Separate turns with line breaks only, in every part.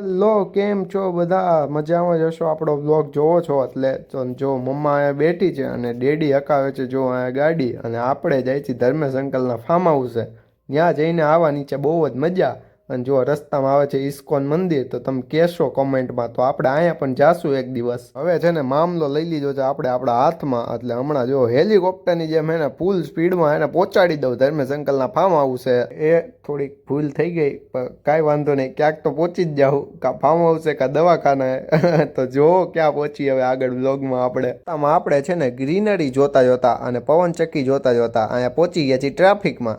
Hello, કેમ છો બધા? મજામાં જશો? આપણો બ્લોગ જોવો છો એટલે તો જો મમ્મા અહીંયા બેઠી છે અને ડેડી હકાવે છે જો અહીંયા ગાડી, અને આપણે જાય છે ધર્મેશ અંકલના ફાર્મ હાઉસે. ત્યાં જઈને આવા નીચે બહુ જ મજા. અને જો રસ્તામાં આવે છે ઇસ્કોન મંદિર, તો તમે કહેશો કોમેન્ટમાં, તો આપણે અહીંયા પણ જાશું એક દિવસ. હવે છે ને મામલો લઈ લીધો છે આપણે આપણા હાથમાં, એટલે હમણાં જો હેલિકોપ્ટરની જેમ એને ફૂલ સ્પીડમાં એને પહોંચાડી દઉં ધર્મેશ અંકલના ફાર્મ હાઉસે. એ થોડીક ભૂલ થઈ ગઈ, પણ કાંઈ વાંધો નહીં, ક્યાંક તો પહોંચી જ જાઉં, કાં ફાર્મ હાઉસે કાં દવાખાને. તો જો ક્યાં પહોંચી હવે આગળ બ્લોગમાં આપણે છે ને ગ્રીનરી જોતા જોતા અને પવનચક્કી જોતા જોતા અહીંયા પહોંચી ગયા છીએ ટ્રાફિકમાં.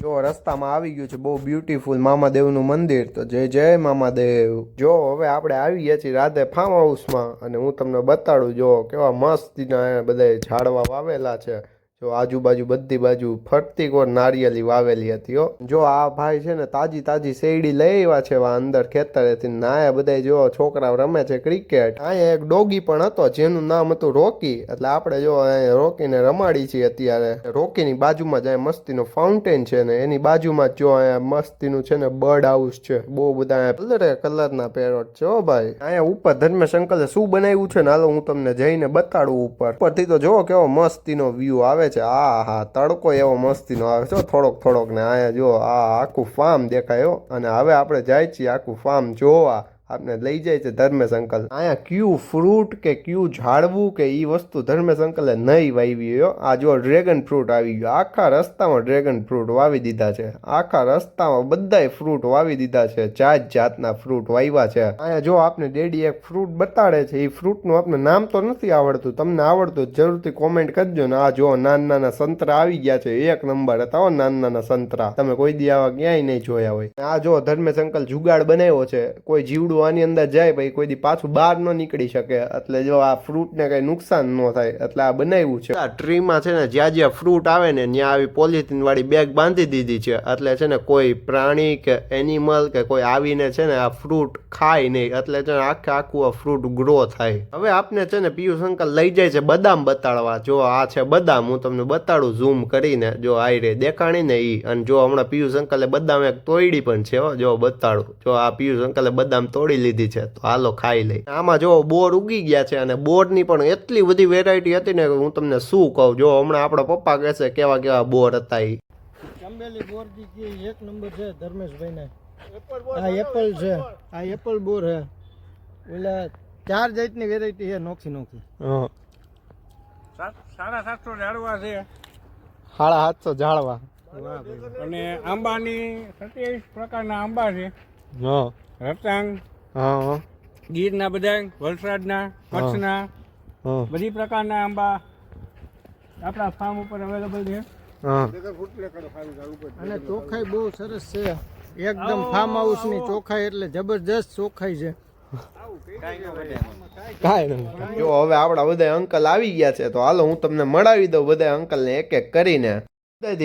જો રસ્તામાં આવી ગયું છે બહુ બ્યુટીફુલ મામાદેવનું મંદિર, તો જય જય મામાદેવ. જો હવે આપણે આવી ગયા છીએ રાધે ફાર્મ હાઉસમાં, અને હું તમને બતાડું જો કેવા મસ્તીના બધા ઝાડવા વાવેલા છે. જો આજુબાજુ બધી બાજુ ફરતી કોર નારિયેલી વાવેલી હતી હો. જો આ ભાઈ છે ને તાજી તાજી શેરડી લઈ આવ્યા છે અંદર ખેતરેથી. નાયા બધા જો છોકરાઓ રમે છે ક્રિકેટ. અહીંયા એક ડોગી પણ હતો જેનું નામ હતું રોકી, એટલે આપણે જો અહીંયા રોકીને રમાડી છીએ અત્યારે. રોકીની બાજુમાં જ અહીંયા મસ્તીનો ફાઉન્ટેન છે ને એની બાજુમાં જ જો અહીંયા મસ્તીનું છે ને બર્ડ હાઉસ છે. બહુ બધા કલરના પેરોટ છે હો ભાઈ. અહીંયા ઉપર ધર્મેશ અંકલે શું બનાવ્યું છે ને હાલો હું તમને જઈને બતાડું. ઉપરથી તો જો કેવો મસ્તીનો વ્યૂ આવે છે. હા, તડકો એવો મસ્તીનો આવે છે થોડોક ને. અહીંયા જો આ આખું ફાર્મ દેખાય. અને હવે આપણે જાય છીએ આખું ફાર્મ જોવા. આપણે લઈ જાય છે ધર્મેશ અંકલ. અહીંયા ક્યુ ફ્રૂટ કે ક્યુ ઝાડવું કે એ વસ્તુ ધર્મેશ અંકલે નહીં વાવી હો. આ જો ડ્રેગન ફ્રૂટ આવી ગયો. આખા રસ્તામાં ડ્રેગન ફ્રૂટ વાવી દીધા છે. આખા રસ્તામાં બધાય ફ્રૂટ વાવી દીધા છે. જાતના ફ્રૂટ વાવ્યા છે. અહીંયા જો આપને ડેડી એક ફ્રૂટ બતાડે છે. એ ફ્રૂટનું આપને નામ તો નથી આવડતું, તમને આવડતું જરૂરથી કોમેન્ટ કરજો ને. આ જો નાના સંતરા આવી ગયા છે. એક નંબર હતા નાના સંતરા. તમે કોઈ દી આવા ક્યાંય નહીં જોયા હોય. આ જો ધર્મેશ અંકલ જુગાડ બનાવ્યો છે. કોઈ જીવડું આની અંદર જાય ભાઈ કોઈ દી પાછું બહાર ન નીકળી શકે, એટલે જો આ ફ્રૂટ ને કઈ નુકસાન ન થાય એટલે આ બનાવ્યું છે. આ ટ્રીમાં છે ને જ્યાં ફ્રૂટ આવે ને ત્યાં આવી પોલિથીન વાળી બેગ બાંધી દીધી છે, એટલે છે ને કોઈ પ્રાણી કે એનિમલ કે કોઈ આવીને છે ને આ ફ્રૂટ ખાય નહીં, એટલે છે ને આખું આ ફ્રૂટ ગ્રો થાય. હવે આપને છે ને પિયુષ અંકલ લઈ જાય છે બદામ બતાડવા. જો આ છે બદામ, હું તમને બતાડું ઝૂમ કરીને. જો આઈ રે દેખાણી ને ઈ. અને જો હમણાં પિયુષ અંકલે બદામ એક તોડી પણ છે. જો બતાડું, જો આ પિયુષ અંકલે બદામ તોડી લીધી છે, તો હાલો ખાઈ લઈ. આમાં જો બોર ઉગી ગયા છે, અને બોર ની પણ એટલી બધી વેરાયટી હતી ને હું તમને શું કહું. જો હમણાં આપણા પપ્પા કહેશે કેવા કેવા બોર હતા. ઈ
ચંબેલી બોર જી એક નંબર છે ધર્મેશભાઈ ને. આ એપલ છે, આ એપલ બોર છે. ઓલા 4 જાતની વેરાયટી છે નોખી. 750 ઝાડવા છે.
750 ઝાડવા.
અને આંબાની 27 પ્રકારના આંબા છે. રતાંગ, ગીરના બધા, વલસાડના, કચ્છના, બધી પ્રકારના આંબા આપણા ફાર્મ ઉપર અવેલેબલ છે. અને ચોખાઈ બહુ સરસ છે. એકદમ ફાર્મ હાઉસ ની ચોખાઈ એટલે જબરજસ્ત ચોખાઈ છે.
જો હવે આપડા બધા અંકલ આવી ગયા છે, તો હાલો હું તમને મળાવી દઉં બધા અંકલ ને એક એક કરીને.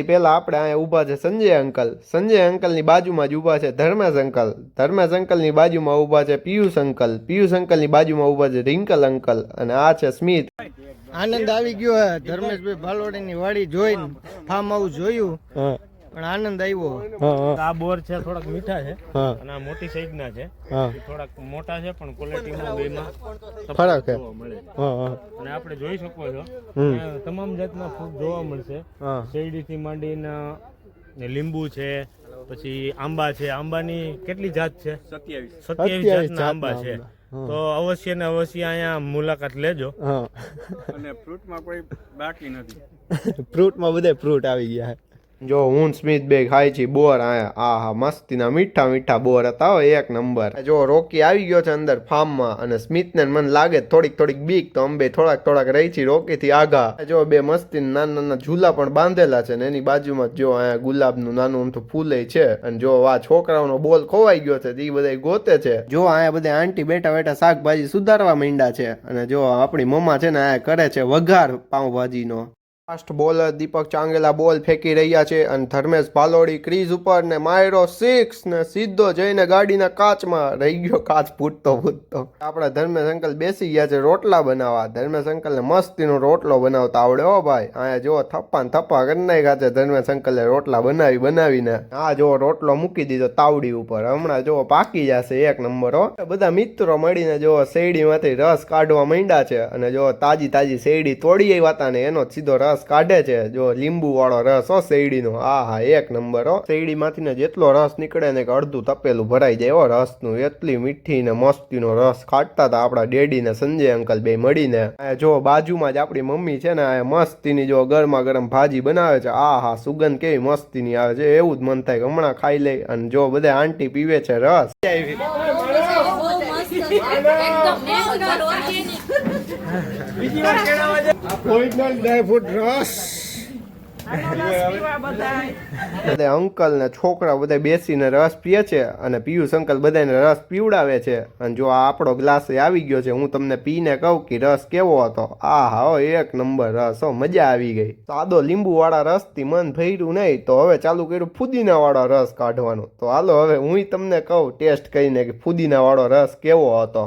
પેલા આપણે અહીંયા ઉભા છે સંજય અંકલ. સંજય અંકલ ની બાજુમાં જ ઉભા છે ધર્મેશ અંકલ. ધર્મેશ અંકલ ની બાજુમાં ઉભા છે પિયુષ અંકલ. પિયુષ અંકલ ની બાજુમાં ઉભા છે રિંકલ અંકલ. અને આ છે સ્મિત.
આનંદ આવી ગયો હે ધર્મેશભાઈ ભાલોડી ની વાડી જોઈને. ફાર્મ હાઉસ જોયું પણ આનંદ આવ્યો. આ બોર છે થોડાક મીઠા છે અને આ મોટી સાઈઝ ના છે. થોડાક મોટા છે પણ ક્વોલિટીમાં બેમાં
ફરક છે.
અને આપણે જોઈ શકો છો તમામ જાતના ફ્રૂટ જોવા મળશે. શેરડી થી માંડીને લીંબુ છે, પછી આંબા છે. આંબાની કેટલી જાત છે? 27 જાતના આંબા છે. તો અવશ્ય ને અવશ્ય અહીંયા મુલાકાત લેજો. અને ફ્રૂટમાં કોઈ બાકી નથી.
ફ્રૂટમાં બધા ફ્રૂટ આવી ગયા. જો હું સ્મિત બે ખાય છે બોર. આયા હા મસ્તીના મીઠા બોર હતા એક નંબર. જો રોકી આવી ગયો છે અંદર ફાર્મમાં, અને સ્મિત ને મને લાગે થોડીક બીક, તો અંબે થોડાક રહી છે રોકી થી આગા. જો બે મસ્તી નાના ઝૂલા પણ બાંધેલા છે, ને એની બાજુમાં જો અહીંયા ગુલાબનું નાનું અમથું ફૂલે છે. અને જો આ છોકરાઓનો બોલ ખોવાઈ ગયો છે, એ બધા ગોતે છે. જો અહીંયા બધા આંટી બેઠા શાકભાજી સુધારવા માંડ્યા છે. અને જો આપણી મમ્મા છે ને આ કરે છે વઘાર પાઉંભાજીનો. ફાસ્ટ બોલર દીપક ચાંગેલા બોલ ફેંકી રહ્યા છે અને ધર્મેશ ભાલોડી ક્રીઝ ઉપર ને માયરો 6 ને સીધો જઈને ગાડીના કાચમાં રહી ગયો, કાચ ફૂટતો આપણા ધર્મેશ અંકલ બેસી ગયા છે રોટલા બનાવવા. ધર્મેશ અંકલને મસ્તીનો રોટલો બનાવતા આવડે હો ભાઈ. અહીંયા જો થપ્પા ને થપ્પા કરી નાખ્યા છે ધર્મેશ અંકલે રોટલા બનાવીને. આ જો રોટલો મૂકી દીધો તાવડી ઉપર, હમણાં જો પાકી જશે એક નંબર હો. બધા મિત્રો મળીને જો શેરડીમાંથી રસ કાઢવા માંડ્યા છે અને જો તાજી શેરડી તોડી આવ્યા ને એનો સીધો રસ કાઢે છે. જો લીંબુ વાળો રસ હો શેરડીનો. હા એક નંબર હો. શેરડી માંથી ને જેટલો રસ નીકળે ને કે અડધું તપેલું ભરાઈ જાય હો રસનું. એટલી મીઠી ને મસ્તીનો રસ કાઢતા હતા આપણા ડેડી ને સંજય અંકલ બે મળીને. જો બાજુમાં જ આપણી મમ્મી છે ને મસ્તીની જો ગરમા ગરમ ભાજી બનાવે છે. હા સુગંધ કેવી મસ્તીની આવે છે. એવું જ મન થાય કે હમણાં ખાઈ લઈ. અને જો બધા આંટી પીવે છે રસ. બધા અંકલ ને છોકરા બધા બેસીને રસ પીએ છે અને પિયુષ અંકલ બધાને રસ પીવડાવે છે. અને જો આ આપણો ગ્લાસ આવી ગયો છે, હું તમને પીને કહું કે રસ કેવો હતો. એક નંબર રસ હો, મજા આવી ગઈ. સાદો લીંબુ વાળા રસ થી મન ભર્યું નહીં તો હવે ચાલુ કર્યું ફુદીના વાળો રસ કાઢવાનો. તો હાલો હવે હું તમને કહું ટેસ્ટ કરીને કે ફુદીના વાળો રસ કેવો હતો.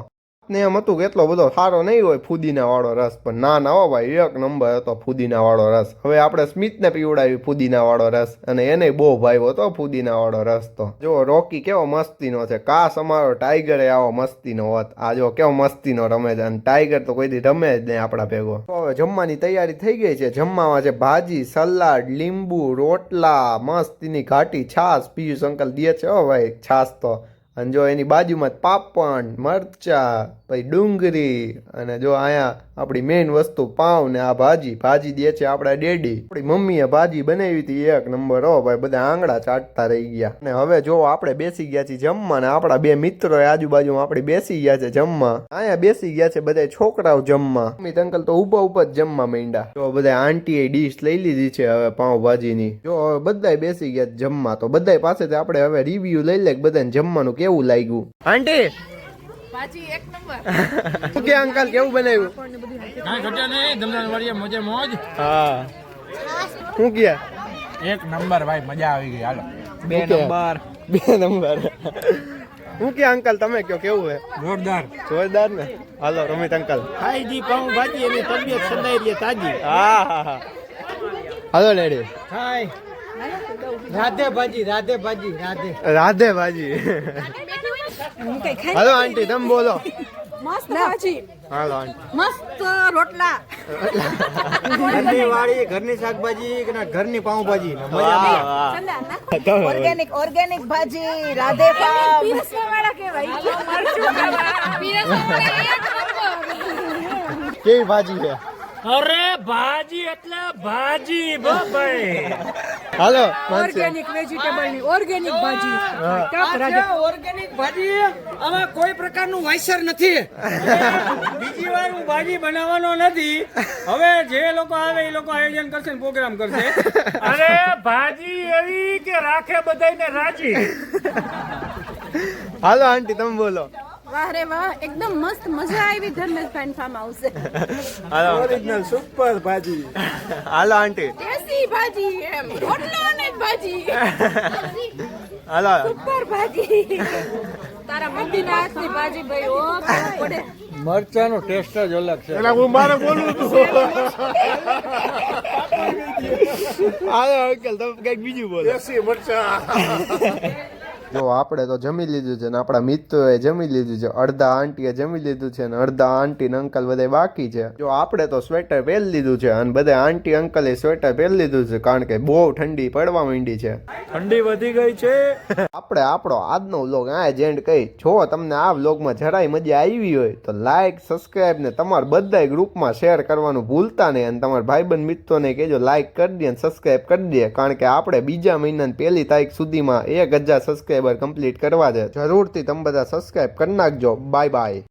ને એમ હતું કે એટલો બધો સારો નહીં હોય ફુદીના વાળો રસ, પણ ના હો ભાઈ એક નંબર હતો ફુદીના વાળો રસ. હવે આપણે સ્મિતને પીવડાવી ફુદીના વાળો રસ અને એને બહુ ભાવ્યો હતો ફુદીના વાળો રસ. તો જો રોકી કેવો મસ્તીનો છે. કાશ અમારો ટાઈગરે આવો મસ્તીનો હોત. આ જો કેવો મસ્તીનો રમે છે અને ટાઈગર તો કોઈ દી રમે જ નહીં આપણા ભેગો. તો હવે જમવાની તૈયારી થઈ ગઈ છે. જમવામાં છે ભાજી, સલાડ, લીંબુ, રોટલા, મસ્તીની ઘાટી છાશ. પિયુષ અંકલ દે છે હો ભાઈ છાશ તો. અને જો એની બાજુમાં પાપડ, મરચા, પછી ડુંગળી અને જો અહીંયા આપણી મેઇન વસ્તુ પાવ ને આ ભાજી દે છે આપણા ડેડી. આપણી મમ્મીએ ભાજી બનાવી હતી એક નંબર હો ભાઈ. બધા આંગળા ચાટતા રહી ગયા. અને હવે જો આપણે બેસી ગયા છીએ જમવા ને આપણા બે મિત્રો આજુબાજુમાં આપણે બેસી ગયા છે જમવા. અહીંયા બેસી ગયા છે બધા છોકરાઓ જમવા. અમિત અંકલ તો ઉભા જ જમવા માંડ્યા. જો બધા આંટીએ ડીશ લઈ લીધી છે હવે પાવભાજીની. જો હવે બધા બેસી ગયા જમવા. તો બધા પાસેથી આપણે હવે રિવ્યુ લઈ લે બધાને જમવાનું કેવું લાગ્યું. આંટી
ભાજી એક નંબર.
શું કે અંકલ કેવું બનાવ્યું?
કાંઈ ઘટ્યા નહીં, ધમદાન વાળીએ મોજે મોજ.
હા શું કે
એક નંબર ભાઈ, મજા આવી ગઈ. હાલો
2 નંબર. શું કે અંકલ તમે કયો કેવું હે? જોરદાર ને. હાલો રમિત અંકલ
ખાઈ જી પાઉં ભાજી એની તબિયત સદાઈ રહે તાજી.
હા હાલો લેડી
ખાઈ રાધે ભાજી
રાધે ભાજી. હાલો આંટી તમે બોલો.
મસ્ત ભાજી,
હાલો આંટી.
મસ્ત રોટલા,
ઘરની વાળી, ઘરની શાકભાજી કે ઘરની પાઉંભાજી.
ઓર્ગેનિક ભાજી, રાધે પાવ. પીરસવા વાળા કહેવાય.
કેવી ભાજી છે?
અરે ભાજી એટલે ભાજી ભાઈ.
હાલો
ઓર્ગેનિક વેજીટેબલ ની ઓર્ગેનિક ભાજી.
ઓર્ગેનિક ભાજી, આમાં કોઈ પ્રકારનું વાયસર નથી. બીજી વાર હું ભાજી બનાવવાનો નથી. હવે જે લોકો આવે એ લોકો આયોજન કરશે ને પ્રોગ્રામ કરશે.
અરે ભાજી એવી કે રાખે બધાને રાજી.
હાલો આંટી તમે બોલો.
વાહ રે વાહ, એકદમ મસ્ત, મજા આવી ધર્મેશભાઈ ફાર્મ હાઉસે.
હાલો
ઓરિજિનલ સુપર ભાજી.
હાલો આંટી.
દેશી ભાજી એમ, રોટલો અને ભાજી.
હાલો
સુપર ભાજી. તારા મમ્મીના હાથની ભાજી ભાઈ ઓ પડે.
મરચાનો ટેસ્ટ જ અલગ છે.
હું મારે બોલવું તું. હાલો અંકલ તમે કઈક બીજું બોલો. જો આપણે તો જમી લીધું છે ને આપણા મિત્રોએ જમી લીધું છે. અડધા આંટીએ જમી લીધું છે ને અડધા આંટી ને અંકલ બધા બાકી છે. જો આપણે તો સ્વેટર પહેરી લીધું છે અને બધા આંટી અંકલે સ્વેટર પહેરી લીધું છે કારણ કે બહુ ઠંડી પડવા માંડી છે.
ઠંડી વધી ગઈ છે.
આપણે આપણો આજનો વ્લોગ આ જ એન્ડ કહી. જો તમને આ વ્લોગમાં જરાય મજા આવી હોય તો લાઈક, સબસ્ક્રાઇબ ને તમારા બધા ગ્રુપમાં શેર કરવાનું ભૂલતા નહીં. અને તમારા ભાઈબંધ મિત્રોને કહેજો લાઈક કરી દે અને સબસ્ક્રાઇબ કરી દે કારણ કે આપણે બીજા મહિનાની 1લી તારીખ સુધીમાં 1000 સબસ્ક્રાઇબર કમ્પ્લીટ કરવા છે. જરૂરથી તમે બધા સબસ્ક્રાઇબ કરી નાખજો. Bye bye.